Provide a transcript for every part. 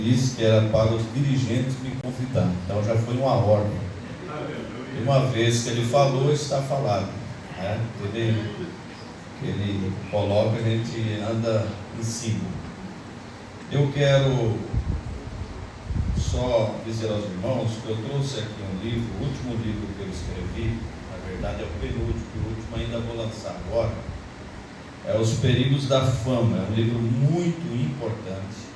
disse que era para os dirigentes me convidar, então já foi uma ordem. E uma vez que ele falou, está falado, né? Ele coloca, a gente anda em cima. Eu quero só dizer aos irmãos que eu trouxe aqui um livro, o último livro que eu escrevi, na verdade é o penúltimo, o último ainda vou lançar agora, é Os Perigos da Fama. É um livro muito importante.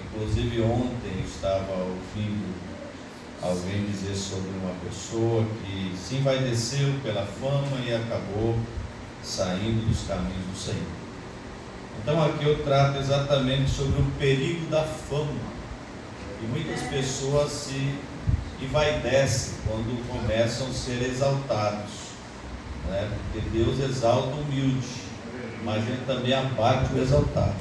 Inclusive ontem eu estava ouvindo alguém dizer sobre uma pessoa que se envaideceu pela fama e acabou saindo dos caminhos do Senhor. Então aqui eu trato exatamente sobre o perigo da fama. E muitas pessoas se envaidecem quando começam a ser exaltados, né? Porque Deus exalta o humilde, mas Ele também abate o exaltado.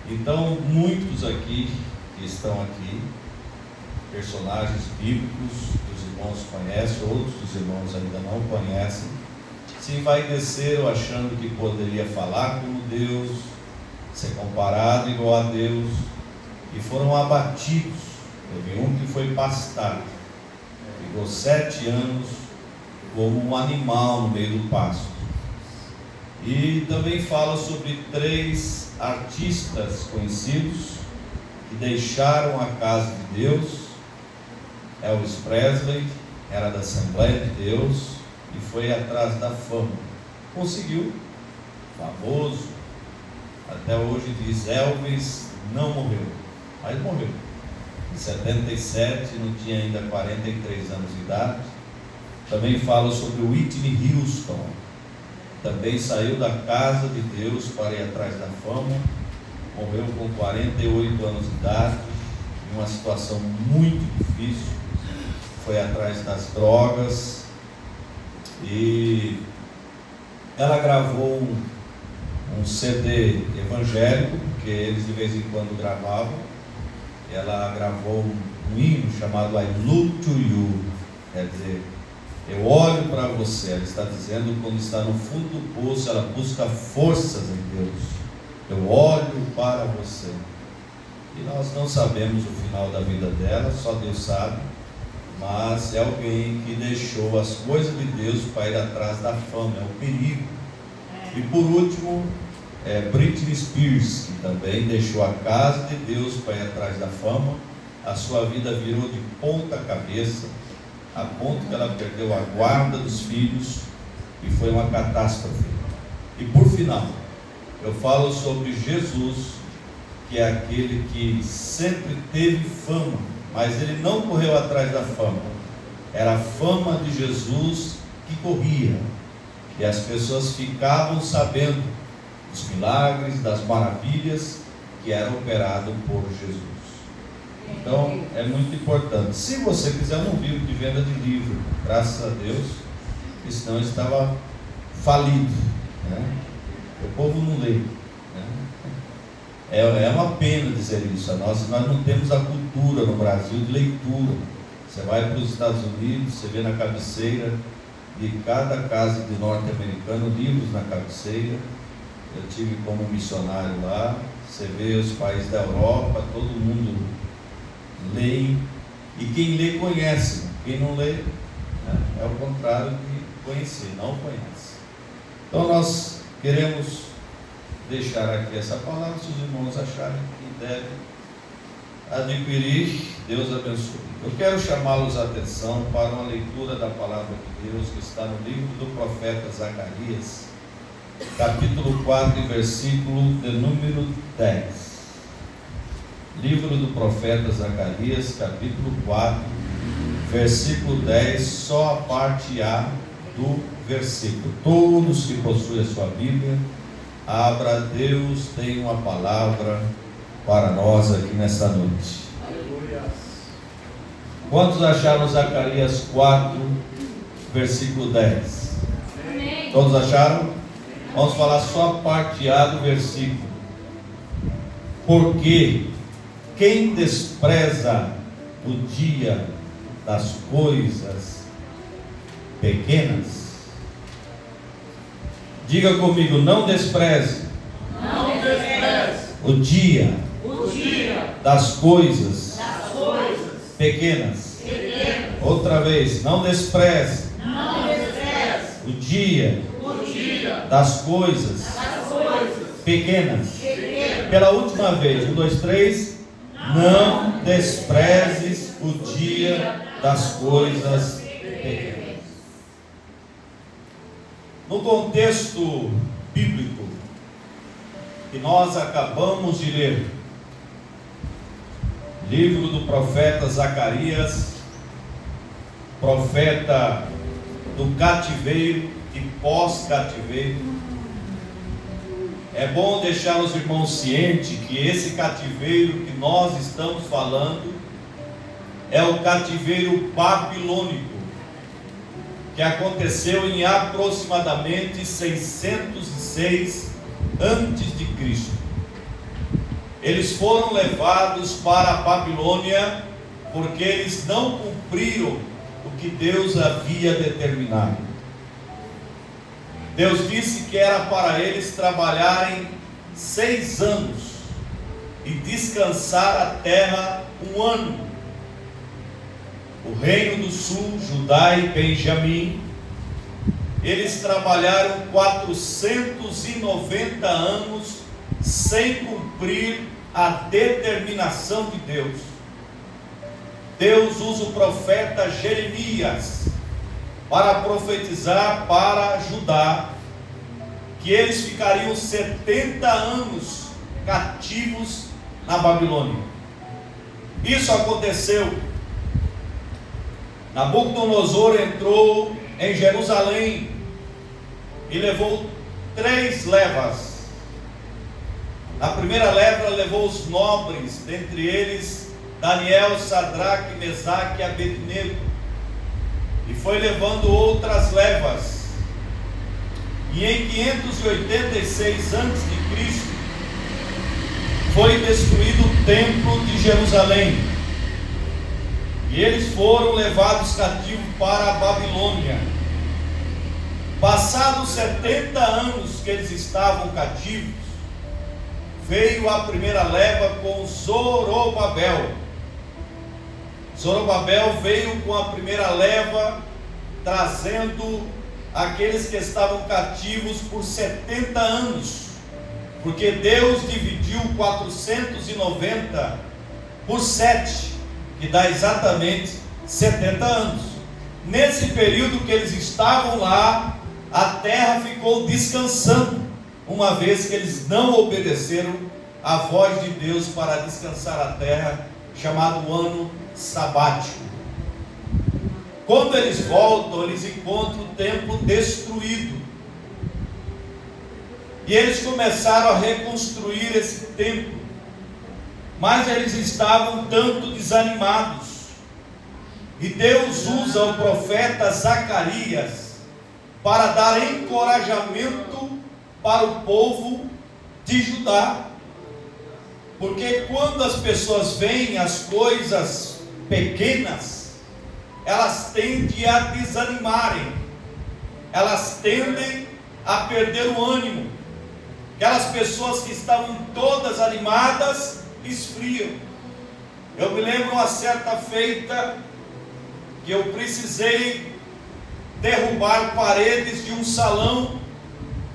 Então muitos aqui que estão aqui, personagens bíblicos que os irmãos conhecem, outros dos irmãos ainda não conhecem, se envaideceram achando que poderia falar como Deus, ser comparado igual a Deus, e foram abatidos. Teve um que foi pastado, ficou 7 anos como um animal no meio do pasto. E também fala sobre 3 artistas conhecidos que deixaram a casa de Deus. Elvis Presley era da Assembleia de Deus e foi atrás da fama. Conseguiu, famoso, até hoje diz Elvis não morreu, mas morreu. Em 77, não tinha ainda 43 anos de idade. Também fala sobre Whitney Houston, também saiu da casa de Deus para ir atrás da fama, morreu com 48 anos de idade, em uma situação muito difícil, foi atrás das drogas. E ela gravou um CD evangélico, porque eles de vez em quando gravavam. Ela gravou um hino chamado I Look to You, quer dizer, eu olho para você. Ela está dizendo, quando está no fundo do poço, ela busca forças em Deus. Eu olho para você. E nós não sabemos o final da vida dela, só Deus sabe. Mas é alguém que deixou as coisas de Deus para ir atrás da fama, é um perigo. E por último, Britney Spears, que também deixou a casa de Deus para ir atrás da fama. A sua vida virou de ponta cabeça, a ponto que ela perdeu a guarda dos filhos e foi uma catástrofe. E por final, eu falo sobre Jesus, que é aquele que sempre teve fama, mas ele não correu atrás da fama. Era a fama de Jesus que corria, e as pessoas ficavam sabendo dos milagres, das maravilhas que eram operados por Jesus. Então é muito importante. Se você quiser um livro de venda de livro, graças a Deus, porque senão estava falido, né? O povo não lê, né? É uma pena dizer isso. Nós não temos a cultura no Brasil de leitura. Você vai para os Estados Unidos, você vê na cabeceira de cada casa de norte-americano livros na cabeceira. Eu tive como missionário lá. Você vê os países da Europa, todo mundo lê, e quem lê conhece. Quem não lê, né, é o contrário de conhecer, não conhece. Então nós queremos deixar aqui essa palavra. Se os irmãos acharem que devem adquirir, Deus abençoe. Eu quero chamá-los a atenção para uma leitura da palavra de Deus que está no livro do profeta Zacarias, capítulo 4, versículo de número 10. Livro do profeta Zacarias, capítulo 4, versículo 10, só a parte A do versículo. Todos que possuem a sua Bíblia, abra. Deus tem uma palavra para nós aqui nesta noite. Aleluia. Quantos acharam Zacarias 4, versículo 10? Amém. Todos acharam? Vamos falar só a parte A do versículo. Porque quem despreza o dia das coisas pequenas, diga comigo, não despreze, o dia das coisas pequenas. Outra vez, não despreze o dia das coisas pequenas. Pela última vez, 1, 2, 3. Não desprezes o dia das coisas pequenas. No contexto bíblico que nós acabamos de ler, livro do profeta Zacarias, profeta do cativeiro e pós-cativeiro, é bom deixar os irmãos cientes que esse cativeiro que nós estamos falando é o cativeiro babilônico, que aconteceu em aproximadamente 606 a.C. Eles foram levados para a Babilônia porque eles não cumpriram o que Deus havia determinado. Deus disse que era para eles trabalharem 6 anos e descansar a terra 1 ano. O reino do sul, Judá e Benjamim, eles trabalharam 490 anos sem cumprir a determinação de Deus. Deus usa o profeta Jeremias para profetizar para Judá que eles ficariam 70 anos cativos na Babilônia. Isso aconteceu. Nabucodonosor entrou em Jerusalém e levou 3 levas. Na primeira leva levou os nobres, dentre eles Daniel, Sadraque, Mesaque e Abednego, e foi levando outras levas. E em 586 a.C. foi destruído o templo de Jerusalém, e eles foram levados cativos para a Babilônia. Passados 70 anos que eles estavam cativos, veio a primeira leva com Zorobabel. Zorobabel veio com a primeira leva, trazendo aqueles que estavam cativos por 70 anos, porque Deus dividiu 490 por 7, que dá exatamente 70 anos. Nesse período que eles estavam lá, a terra ficou descansando, uma vez que eles não obedeceram à voz de Deus para descansar a terra, chamado ano sabático. Quando eles voltam, eles encontram o templo destruído, e eles começaram a reconstruir esse templo, mas eles estavam tanto desanimados, e Deus usa o profeta Zacarias para dar encorajamento para o povo de Judá, porque quando as pessoas veem as coisas pequenas, elas tendem a desanimarem, elas tendem a perder o ânimo. Aquelas pessoas que estavam todas animadas, esfriam. Eu me lembro uma certa feita que eu precisei derrubar paredes de um salão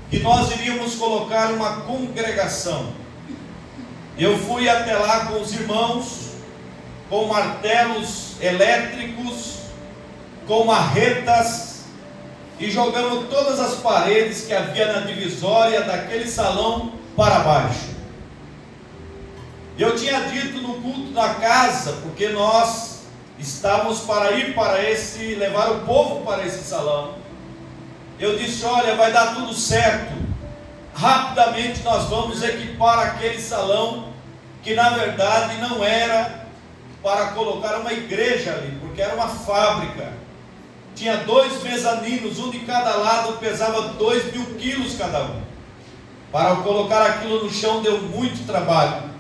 que nós iríamos colocar uma congregação. Eu fui até lá com os irmãos, com martelos elétricos, com marretas, e jogamos todas as paredes que havia na divisória daquele salão para baixo. Eu tinha dito no culto da casa, porque nós estávamos para ir levar o povo para esse salão. Eu disse: olha, vai dar tudo certo, rapidamente nós vamos equipar aquele salão, que na verdade não era para colocar uma igreja ali, porque era uma fábrica. Tinha 2 mezaninos, um de cada lado, pesava 2.000 quilos cada um. Para colocar aquilo no chão deu muito trabalho.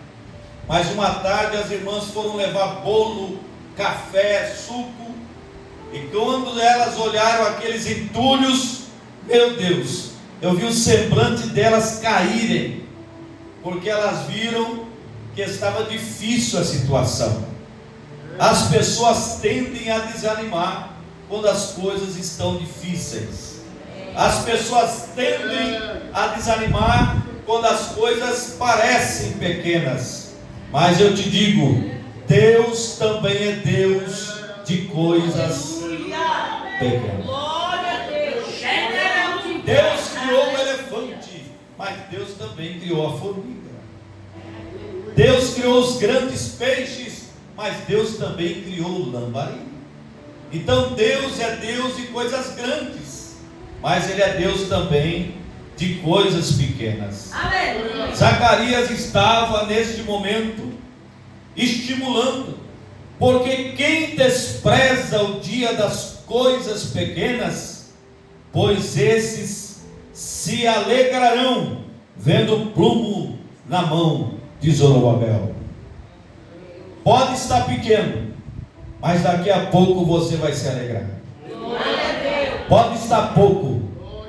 Mas uma tarde as irmãs foram levar bolo, café, suco, e quando elas olharam aqueles entulhos, meu Deus, eu vi o semblante delas caírem, porque elas viram que estava difícil a situação. As pessoas tendem a desanimar quando as coisas estão difíceis. As pessoas tendem a desanimar quando as coisas parecem pequenas. Mas eu te digo, Deus também é Deus de coisas pequenas. Deus criou o elefante, mas Deus também criou a formiga. Deus criou os grandes peixes, mas Deus também criou o lambari. Então Deus é Deus de coisas grandes, mas Ele é Deus também de coisas pequenas. Amém. Zacarias estava neste momento estimulando, porque quem despreza o dia das coisas pequenas, pois esses se alegrarão vendo o plumo na mão de Zorobabel. Pode estar pequeno, mas daqui a pouco você vai se alegrar. Pode estar pouco,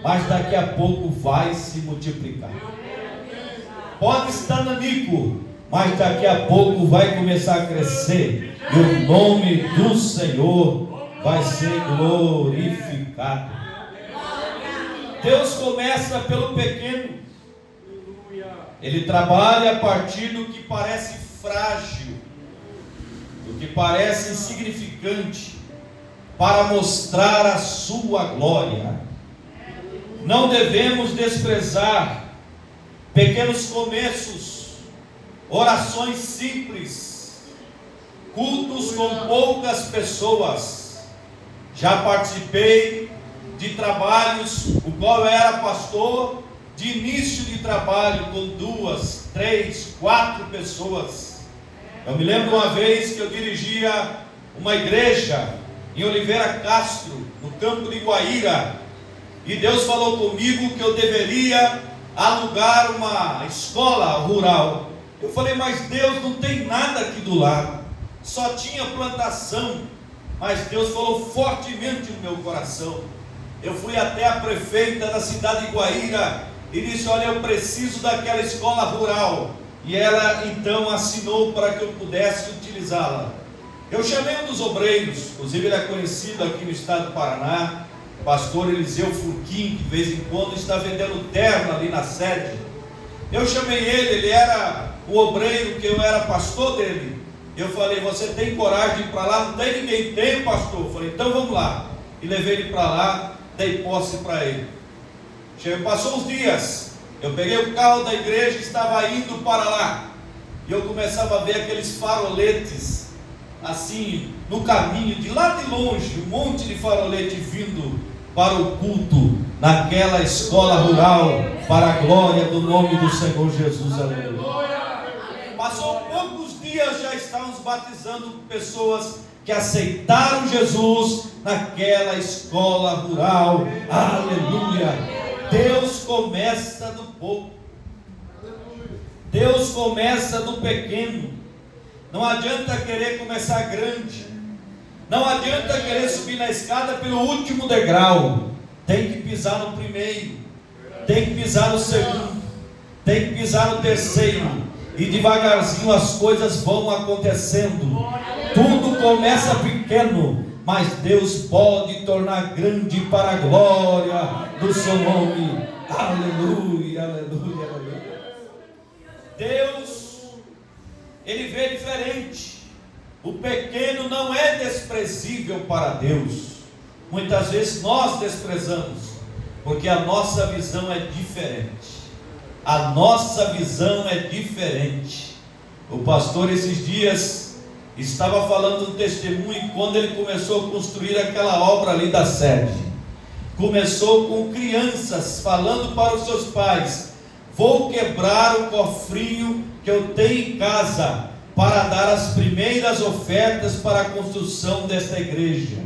mas daqui a pouco vai se multiplicar. Pode estar nanico, mas daqui a pouco vai começar a crescer, e o nome do Senhor vai ser glorificado. Deus começa pelo pequeno. Ele trabalha a partir do que parece frágil, do que parece insignificante, para mostrar a sua glória. Não devemos desprezar pequenos começos, orações simples, cultos com poucas pessoas. Já participei de trabalhos, o qual eu era pastor, de início de trabalho com 2, 3, 4 pessoas. Eu me lembro uma vez que eu dirigia uma igreja em Oliveira Castro, no campo de Guaíra, e Deus falou comigo que eu deveria alugar uma escola rural. Eu falei, mas Deus, não tem nada aqui do lado, só tinha plantação. Mas Deus falou fortemente no meu coração. Eu fui até a prefeita da cidade de Guaíra e disse, olha, eu preciso daquela escola rural. E ela então assinou para que eu pudesse utilizá-la. Eu chamei um dos obreiros, inclusive ele é conhecido aqui no estado do Paraná, pastor Eliseu Furquim, que de vez em quando está vendendo terno ali na sede. Eu chamei ele era o obreiro que eu era pastor dele. Eu falei, você tem coragem de ir para lá? Não tem ninguém, tem, pastor. Eu falei, então vamos lá. E levei ele para lá, dei posse para ele. Passou uns dias, eu peguei o carro da igreja e estava indo para lá. E eu começava a ver aqueles faroletes, assim, no caminho, de lá de longe, um monte de farolete vindo para o culto, naquela escola rural, para a glória do nome do Senhor Jesus. Aleluia. Passou poucos dias, já estávamos batizando pessoas que aceitaram Jesus naquela escola rural. Aleluia. Deus começa do pouco. Deus começa do pequeno. Não adianta querer começar grande. Não adianta querer subir na escada pelo último degrau. Tem que pisar no primeiro, tem que pisar no segundo, tem que pisar no terceiro, e devagarzinho as coisas vão acontecendo. Tudo começa pequeno, mas Deus pode tornar grande para a glória do seu nome. Aleluia, aleluia, aleluia. Deus, Ele vê diferente. O pequeno não é desprezível para Deus. Muitas vezes nós desprezamos, porque a nossa visão é diferente. A nossa visão é diferente. O pastor esses dias estava falando um testemunho, quando ele começou a construir aquela obra ali da sede. Começou com crianças falando para os seus pais: vou quebrar o cofrinho que eu tenho em casa para dar as primeiras ofertas para a construção desta igreja.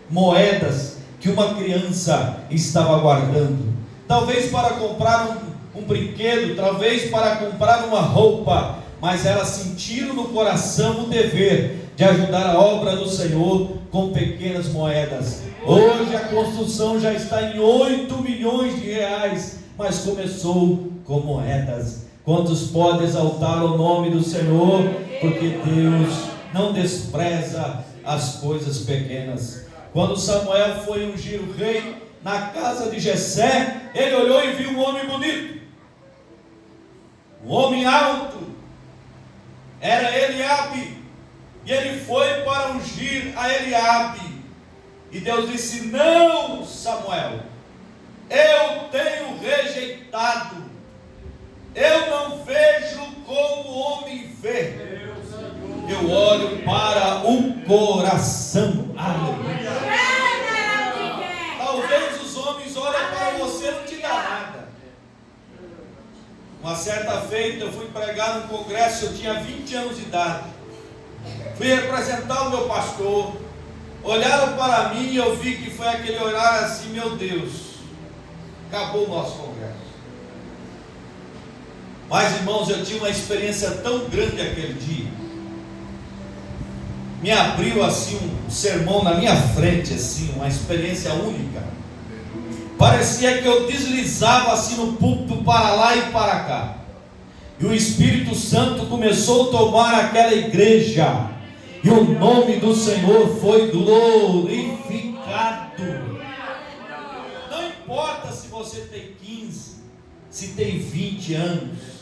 Moedas que uma criança estava guardando, talvez para comprar um brinquedo, talvez para comprar uma roupa, mas elas sentiram no coração o dever de ajudar a obra do Senhor com pequenas moedas. Hoje a construção já está em 8 milhões de reais, mas começou com moedas, Quantos podem exaltar o nome do Senhor? Porque Deus não despreza as coisas pequenas. Quando Samuel foi ungir o rei na casa de Jessé, ele olhou e viu um homem bonito, um homem alto, era Eliabe, e ele foi para ungir a Eliabe, e Deus disse: não, Samuel, eu tenho rejeitado, eu não vejo como o homem vê, eu olho para o coração. Aleluia. Talvez os homens olhem para você e não te dá nada. Uma certa feita eu fui pregar num congresso, eu tinha 20 anos de idade, fui representar o meu pastor, olharam para mim e eu vi que foi aquele olhar assim: meu Deus, acabou o nosso congresso. Mas irmãos, eu tinha uma experiência tão grande aquele dia, me abriu assim um sermão na minha frente, assim, uma experiência única. Parecia que eu deslizava assim no púlpito para lá e para cá, e o Espírito Santo começou a tomar aquela igreja, e o nome do Senhor foi glorificado. Não importa se você tem 15, se tem 20 anos,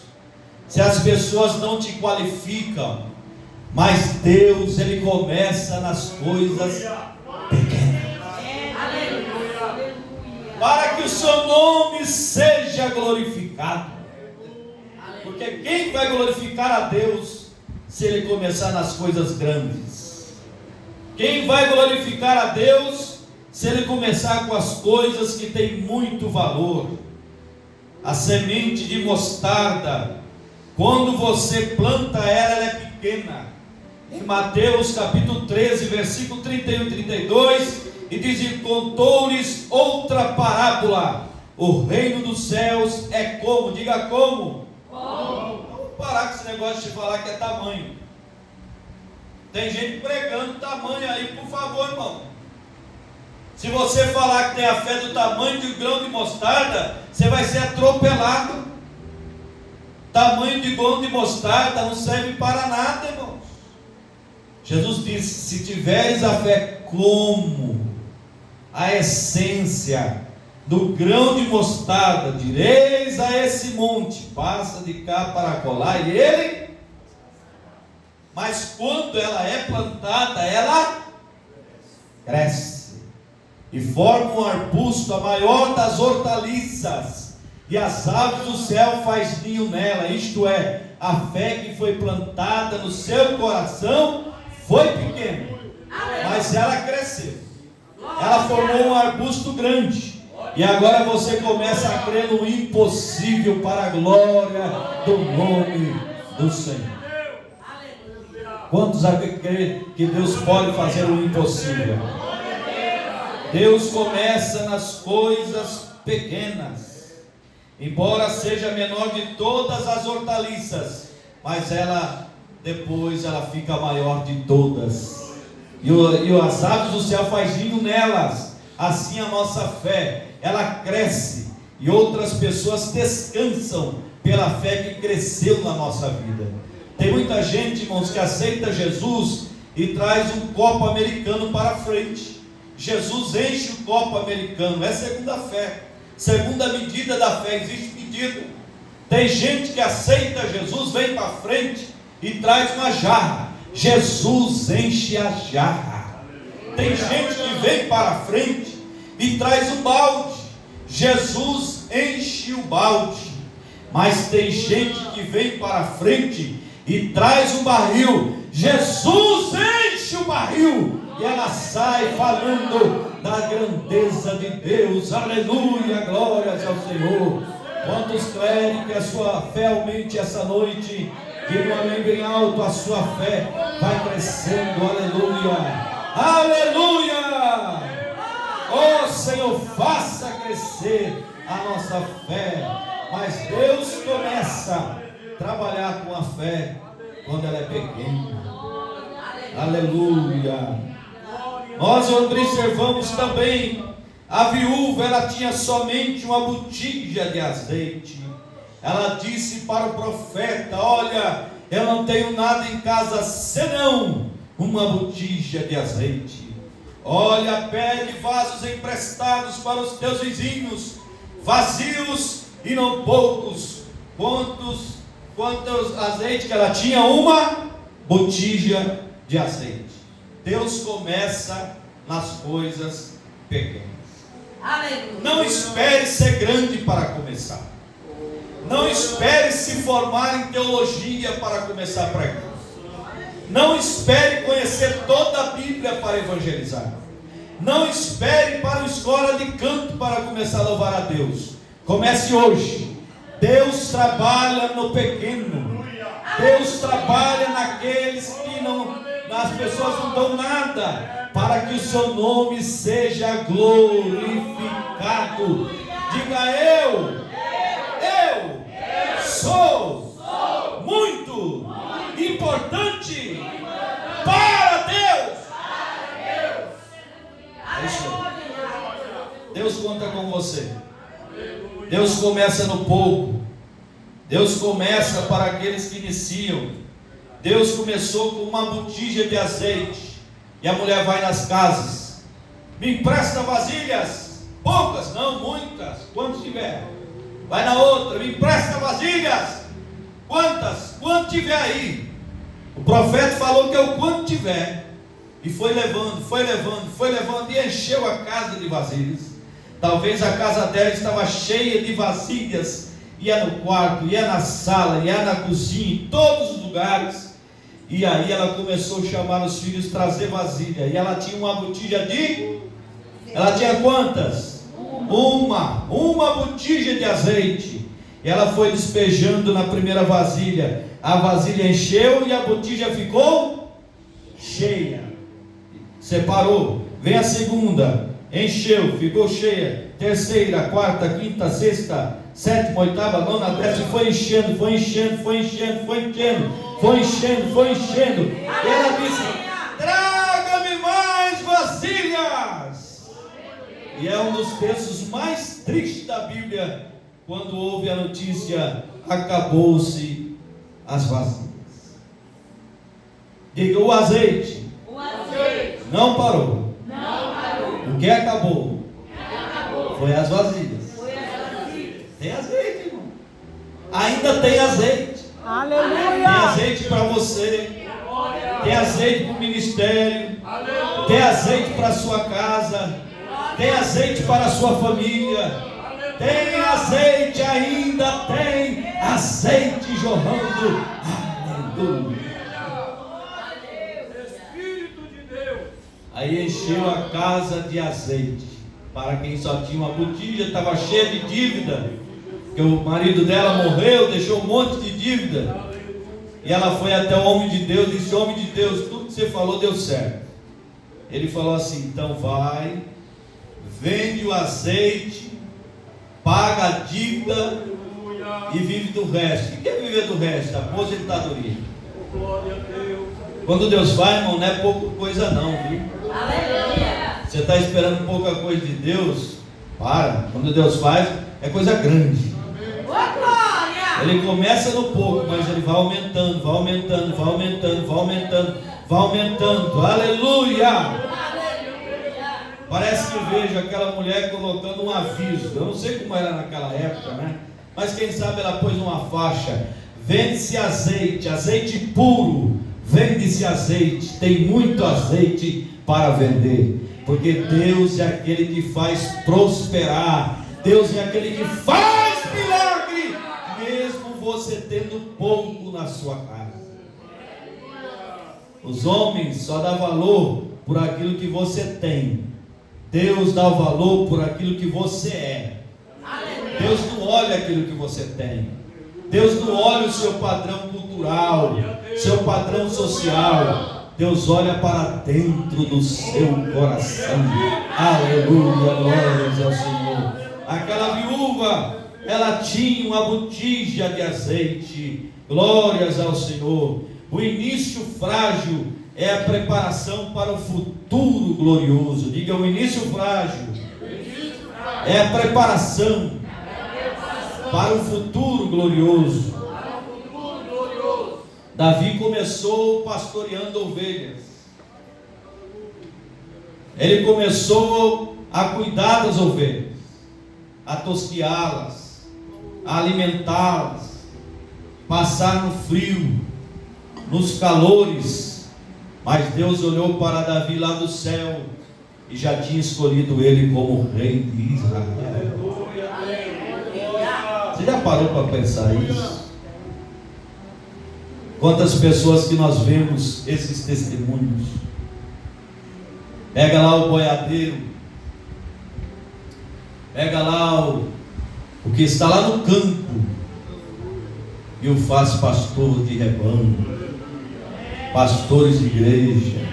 se as pessoas não te qualificam, mas Deus, Ele começa nas coisas pequenas, para que o seu nome seja glorificado. Porque quem vai glorificar a Deus se ele começar nas coisas grandes? Quem vai glorificar a Deus se ele começar com as coisas que têm muito valor? A semente de mostarda, quando você planta ela é pequena. Em Mateus capítulo 13, versículo 31 e 32, e diz: e contou-lhes outra parábola: o reino dos céus é como, diga como? Vamos parar com esse negócio de falar que é tamanho. Tem gente pregando tamanho aí, por favor, irmão. Se você falar que tem a fé do tamanho de um grão de mostarda, você vai ser atropelado. Tamanho de grão de mostarda não serve para nada, irmãos. Jesus disse: se tiveres a fé como a essência do grão de mostarda, direis a esse monte: passa de cá para colar, e ele. Mas quando ela é plantada, ela cresce e forma um arbusto, a maior das hortaliças, e as aves do céu faz ninho nela. Isto é, a fé que foi plantada no seu coração foi pequena, mas ela cresceu, ela formou um arbusto grande, e agora você começa a crer no impossível para a glória do nome do Senhor. Quantos acreditam que Deus pode fazer o impossível? Deus começa nas coisas pequenas, embora seja a menor de todas as hortaliças, mas ela depois ela fica a maior de todas, e as aves do céu faz ninho nelas. Assim a nossa fé, ela cresce, e outras pessoas descansam pela fé que cresceu na nossa vida. Tem muita gente, irmãos, que aceita Jesus e traz um copo americano para frente. Jesus enche o copo americano, é segunda fé, segunda medida da fé, existe medida. Tem gente que aceita Jesus, vem para frente e traz uma jarra. Jesus enche a jarra. Tem gente que vem para frente e traz um balde. Jesus enche o balde. Mas tem gente que vem para frente e traz um barril. Jesus enche o barril, e ela sai falando da grandeza de Deus. Aleluia, glórias ao Senhor. Quantos querem que a sua fé aumente essa noite? Diga um amém bem alto. A sua fé vai crescendo. Aleluia, aleluia. Oh Senhor, faça crescer a nossa fé. Mas Deus começa a trabalhar com a fé quando ela é pequena. Aleluia. Nós observamos também a viúva, ela tinha somente uma botija de azeite. ela disse para o profeta: olha, eu não tenho nada em casa senão uma botija de azeite. Olha, pede vasos emprestados para os teus vizinhos, vazios e não poucos. Quantos azeite que ela tinha? Uma botija de azeite. Deus começa nas coisas pequenas. Aleluia. Não espere ser grande para começar. Não espere se formar em teologia para começar a pregar. Não espere conhecer toda a Bíblia para evangelizar. Não espere para uma escola de canto para começar a louvar a Deus. Comece hoje. Deus trabalha no pequeno. Deus trabalha naqueles que as pessoas não dão nada, para que o seu nome seja glorificado. Diga: eu sou muito importante para Deus. É isso aí. Deus conta com você. Deus começa no pouco. Deus começa para aqueles que iniciam. Deus começou com uma botija de azeite. E a mulher vai nas casas: me empresta vasilhas. Poucas, não, muitas. Quantos tiver? Vai na outra: me empresta vasilhas. Quantas? Quanto tiver aí. O profeta falou que é o quanto tiver. E foi levando e encheu a casa de vasilhas. Talvez a casa dela estava cheia de vasilhas. Ia no quarto, ia na sala, ia na cozinha, em todos os lugares. E aí ela começou a chamar os filhos, trazer vasilha. E ela tinha uma botija de... Ela tinha quantas? Uma botija de azeite. E ela foi despejando na primeira vasilha. A vasilha encheu e a botija ficou cheia. Separou. Vem a segunda. Encheu, ficou cheia. Terceira, quarta, quinta, sexta, sétima, oitava, nona, décima. Foi enchendo. E ela disse: traga-me mais vasilhas. E é um dos textos mais tristes da Bíblia, quando houve a notícia: acabou-se as vasilhas. Diga: o azeite não parou. O que acabou? Foi as vasilhas. Tem azeite, irmão. Ainda tem azeite. Aleluia. Tem azeite para você. Tem azeite para o ministério. Tem azeite para a sua casa. Tem azeite para a sua família. Tem azeite, ainda tem azeite jorrando. Aleluia. Aí encheu a casa de azeite. Para quem só tinha uma botija, estava cheia de dívida. Porque o marido dela morreu, deixou um monte de dívida. E ela foi até o homem de Deus e disse: homem de Deus, tudo que você falou deu certo. Ele falou assim: então vai, vende o azeite, paga a dívida e vive do resto. E quer viver do resto? Aposentadoria. Quando Deus vai, irmão, não é pouca coisa não, viu? Aleluia. Você está esperando pouca coisa de Deus? Para. Quando Deus faz, é coisa grande. Ele começa no pouco, mas ele vai aumentando. Aleluia. Parece que eu vejo aquela mulher colocando um aviso. Eu não sei como era naquela época, né? Mas quem sabe ela pôs uma faixa: vende-se azeite, azeite puro. Vende-se azeite, tem muito azeite para vender. Porque Deus é aquele que faz prosperar. Deus é aquele que faz milagre, mesmo você tendo pouco na sua casa. Os homens só dão valor por aquilo que você tem. Deus dá o valor por aquilo que você é. Deus não olha aquilo que você tem. Deus não olha o seu padrão cultural, seu padrão social. Deus olha para dentro do seu coração. Aleluia, glórias ao Senhor. Aquela viúva, ela tinha uma botija de azeite. Glórias ao Senhor. O início frágil é a preparação para o futuro glorioso. Diga: o início frágil é a preparação para um futuro glorioso. Davi começou pastoreando ovelhas. Ele começou a cuidar das ovelhas, a tosquiá-las, a alimentá-las, passar no frio, nos calores. Mas Deus olhou para Davi lá do céu e já tinha escolhido ele como rei de Israel. Você já parou para pensar isso? Quantas pessoas que nós vemos esses testemunhos? Pega lá o boiadeiro, pega lá o que está lá no campo e o faz pastor de rebanho, pastores de igreja.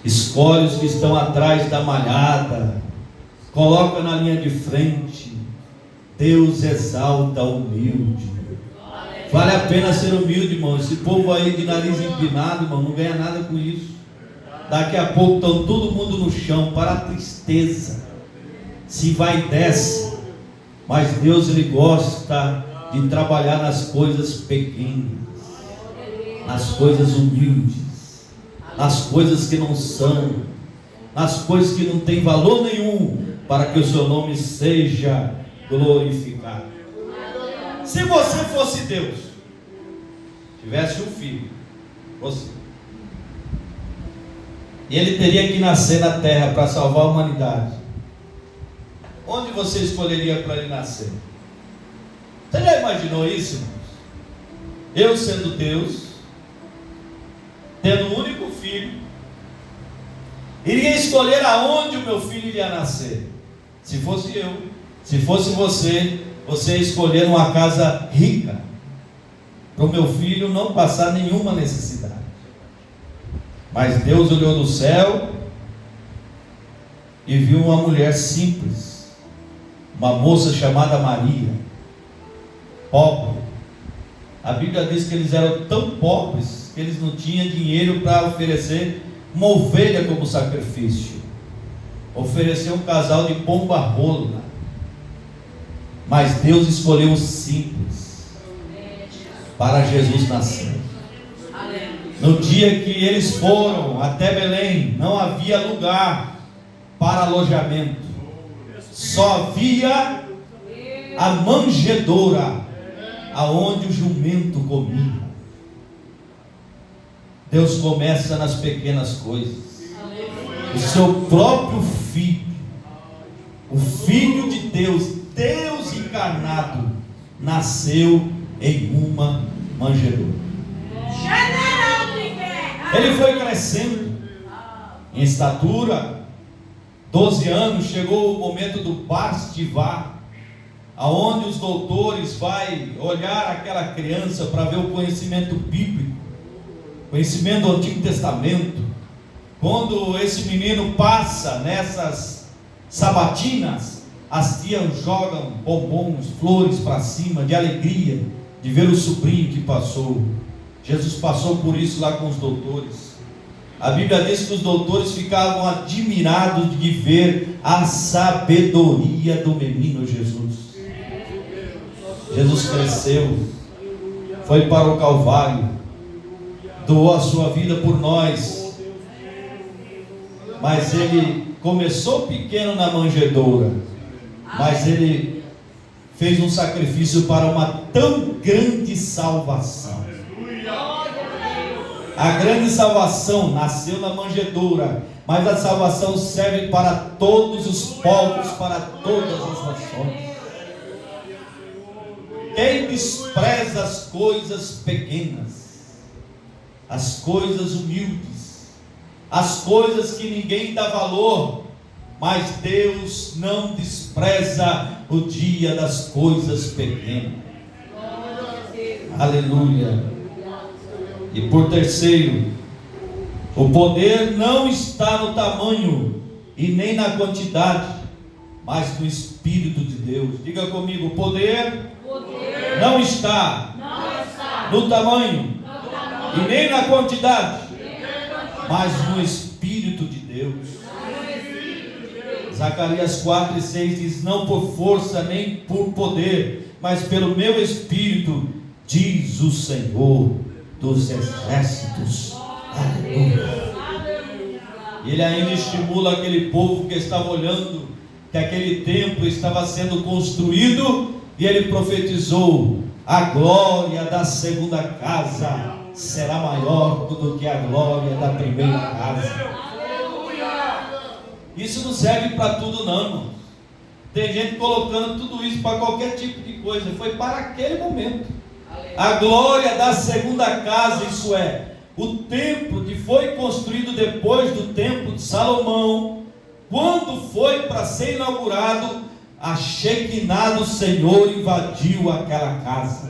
Escolhe os que estão atrás da malhada, coloca na linha de frente. Deus exalta o humilde. Vale a pena ser humilde, irmão. Esse povo aí de nariz empinado, irmão, não ganha nada com isso. Daqui a pouco estão todo mundo no chão, para a tristeza. Se vai e desce. Mas Deus, Ele gosta de trabalhar nas coisas pequenas, nas coisas humildes, nas coisas que não são, nas coisas que não têm valor nenhum, para que o seu nome seja glorificado. Se você fosse Deus, tivesse um filho, você, e ele teria que nascer na terra para salvar a humanidade, onde você escolheria para ele nascer? Você já imaginou isso, irmãos? Eu sendo Deus, tendo um único filho, iria escolher aonde o meu filho iria nascer. Se fosse eu, se fosse você ia escolher uma casa rica, para o meu filho não passar nenhuma necessidade. Mas Deus olhou do céu e viu uma mulher simples, uma moça chamada Maria, pobre. A Bíblia diz que eles eram tão pobres que eles não tinham dinheiro para oferecer uma ovelha como sacrifício, oferecer um casal de pomba rola. Mas Deus escolheu o simples para Jesus nascer. No dia que eles foram até Belém, não havia lugar para alojamento, só havia a manjedoura aonde o jumento comia. Deus começa nas pequenas coisas. O seu próprio filho, o Filho de Deus, Deus encarnado, nasceu em uma manjedoura. Ele foi crescendo em estatura. 12 anos, chegou o momento do Bastivá, aonde os doutores vai olhar aquela criança para ver o conhecimento bíblico, conhecimento do Antigo Testamento. Quando esse menino passa nessas sabatinas, as tias jogam bombons, flores para cima, de alegria de ver o sobrinho que passou. Jesus passou por isso lá com os doutores. A Bíblia diz que os doutores ficavam admirados de ver a sabedoria do menino Jesus. Jesus cresceu, foi para o Calvário, doou a sua vida por nós, mas ele começou pequeno na manjedoura, mas ele fez um sacrifício para uma tão grande salvação. A grande salvação nasceu na manjedoura, mas a salvação serve para todos os povos, para todas as nações. Quem despreza as coisas pequenas, as coisas humildes, as coisas que ninguém dá valor, mas Deus não despreza o dia das coisas pequenas. Aleluia. E por terceiro, o poder não está no tamanho e nem na quantidade, mas no Espírito de Deus. Diga comigo: o poder não está no tamanho e nem na quantidade, mas no Espírito de Deus. Zacarias 4:6 diz: não por força nem por poder, mas pelo meu Espírito, diz o Senhor dos Exércitos. Aleluia. E ele ainda estimula aquele povo que estava olhando que aquele templo estava sendo construído, e ele profetizou: a glória da segunda casa será maior do que a glória da primeira casa. Isso não serve para tudo não, irmão. Tem gente colocando tudo isso para qualquer tipo de coisa. Foi para aquele momento. A glória da segunda casa, isso é, o templo que foi construído depois do templo de Salomão, quando foi para ser inaugurado, a Shekinah do Senhor invadiu aquela casa.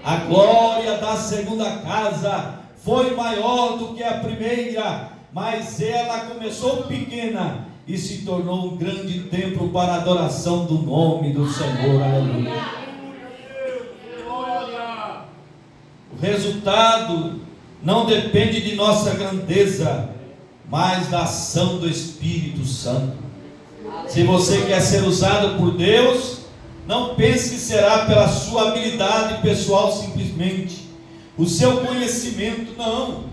A glória da segunda casa foi maior do que a primeira, mas ela começou pequena e se tornou um grande templo para a adoração do nome do Senhor. Aleluia. O resultado não depende de nossa grandeza, mas da ação do Espírito Santo. Se você quer ser usado por Deus, não pense que será pela sua habilidade pessoal simplesmente, o seu conhecimento, não.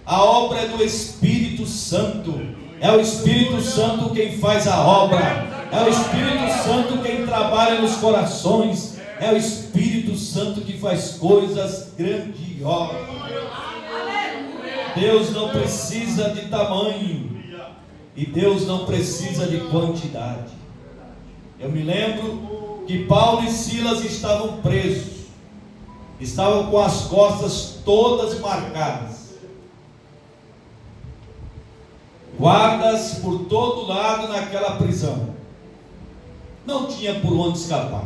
A obra é do Espírito Santo. É o Espírito Santo quem faz a obra. É o Espírito Santo quem trabalha nos corações. É o Espírito Santo que faz coisas grandiosas. Deus não precisa de tamanho, e Deus não precisa de quantidade. Eu me lembro que Paulo e Silas estavam presos, estavam com as costas todas marcadas, guardas por todo lado naquela prisão. Não tinha por onde escapar,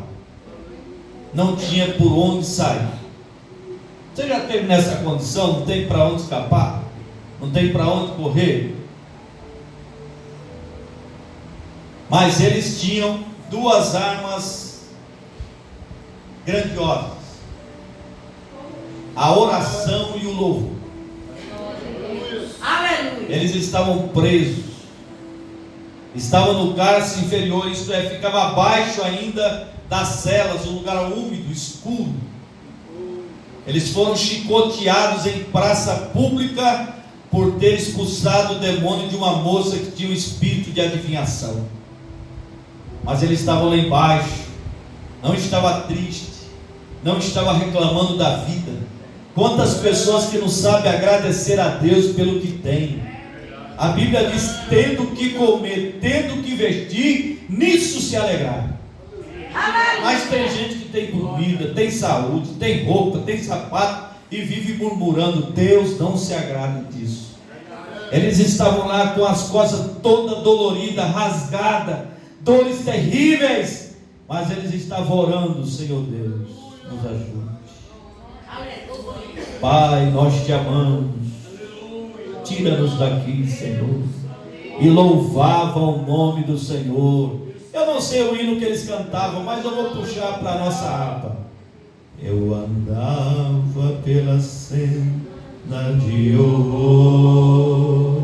não tinha por onde sair. Você já esteve nessa condição? Não tem para onde escapar, não tem para onde correr. Mas eles tinham duas armas grandiosas: a oração e o louvor. Aleluia. Eles estavam presos, estavam no cárcere inferior, isto é, ficava abaixo ainda das celas, um lugar úmido, escuro. Eles foram chicoteados em praça pública por ter expulsado o demônio de uma moça que tinha um espírito de adivinhação. Mas eles estavam lá embaixo, não estava triste, não estava reclamando da vida. Quantas pessoas que não sabem agradecer a Deus pelo que tem. A Bíblia diz: tendo que comer, tendo que vestir, nisso se alegrar. Mas tem gente que tem comida, tem saúde, tem roupa, tem sapato e vive murmurando. Deus não se agrada disso. Eles estavam lá com as costas toda dolorida, rasgada, dores terríveis, mas eles estavam orando: Senhor Deus, nos ajude. Pai, nós te amamos, tira-nos daqui, Senhor. E louvavam o nome do Senhor. Eu não sei o hino que eles cantavam, mas eu vou puxar para a nossa harpa. Eu andava pela senda de horror,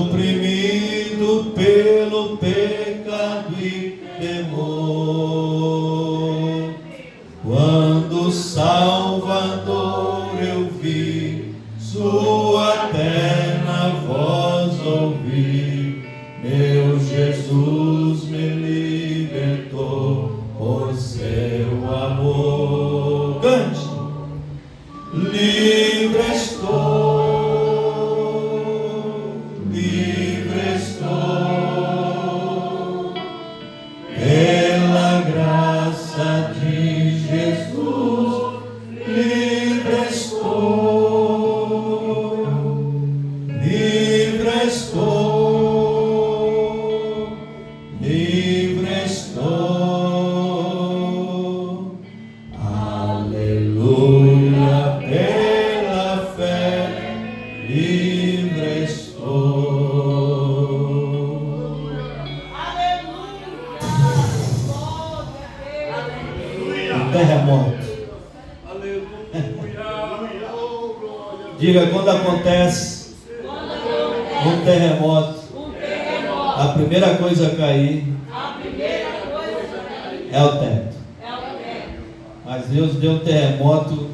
oprimido pelo pecado e temor, quando o Salvador eu vi, sua terna voz ouvi, meu Jesus me libertou por seu amor. Cante. Livre estou, pela graça de Jesus, livre estou, livre estou, livre estou. Aleluia, pela fé, livre estou. O terremoto. Diga: quando acontece um terremoto, a primeira coisa a cair é o teto. Mas Deus deu um terremoto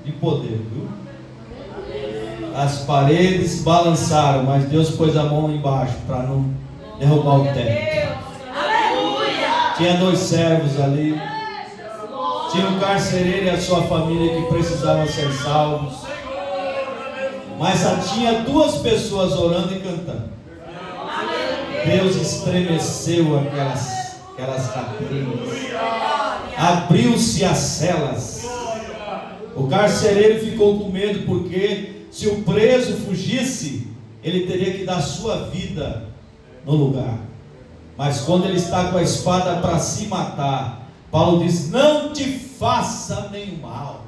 de poder, viu? As paredes balançaram, mas Deus pôs a mão embaixo para não derrubar o teto. Aleluia! Tinha 2 servos ali. Tinha um carcereiro e a sua família que precisavam ser salvos. Mas só tinha 2 pessoas orando e cantando. Deus estremeceu aquelas cadeias. Abriu-se as celas. O carcereiro ficou com medo, porque se o preso fugisse, ele teria que dar sua vida no lugar. Mas quando ele está com a espada para se matar, Paulo diz: não te faça nenhum mal,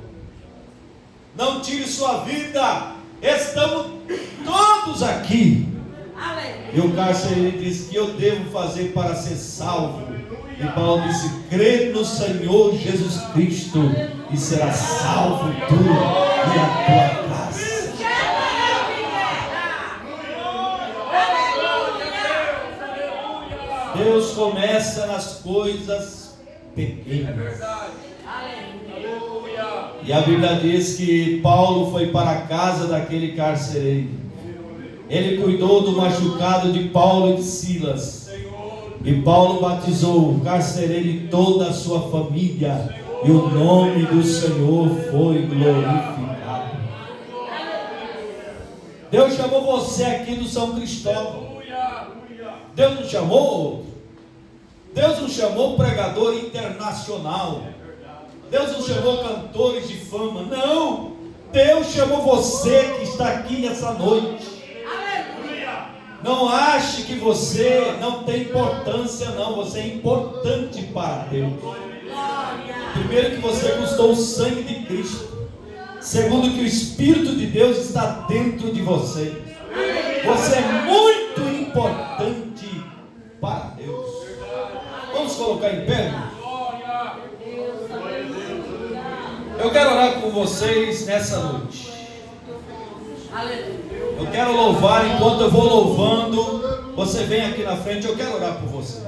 não tire sua vida, estamos todos aqui. E o carcereiro disse: que eu devo fazer para ser salvo? E Paulo disse: crê no Senhor Jesus Cristo e será salvo tu e a tua casa. Deus começa nas coisas pequenas. E a Bíblia diz que Paulo foi para a casa daquele carcereiro. Ele cuidou do machucado de Paulo e de Silas. E Paulo batizou o carcereiro e toda a sua família. E o nome do Senhor foi glorificado. Deus chamou você aqui do São Cristóvão. Deus não chamou outro. Deus não chamou pregador internacional. Deus não chamou cantores de fama. Não. Deus chamou você que está aqui nessa noite. Não ache que você não tem importância, não. Você é importante para Deus. Primeiro, que você custou o sangue de Cristo. Segundo, que o Espírito de Deus está dentro de você. Você é muito importante para Deus. Vamos colocar em pé? Eu quero orar com vocês nessa noite. Eu quero louvar. Enquanto eu vou louvando, você vem aqui na frente. Eu quero orar por você.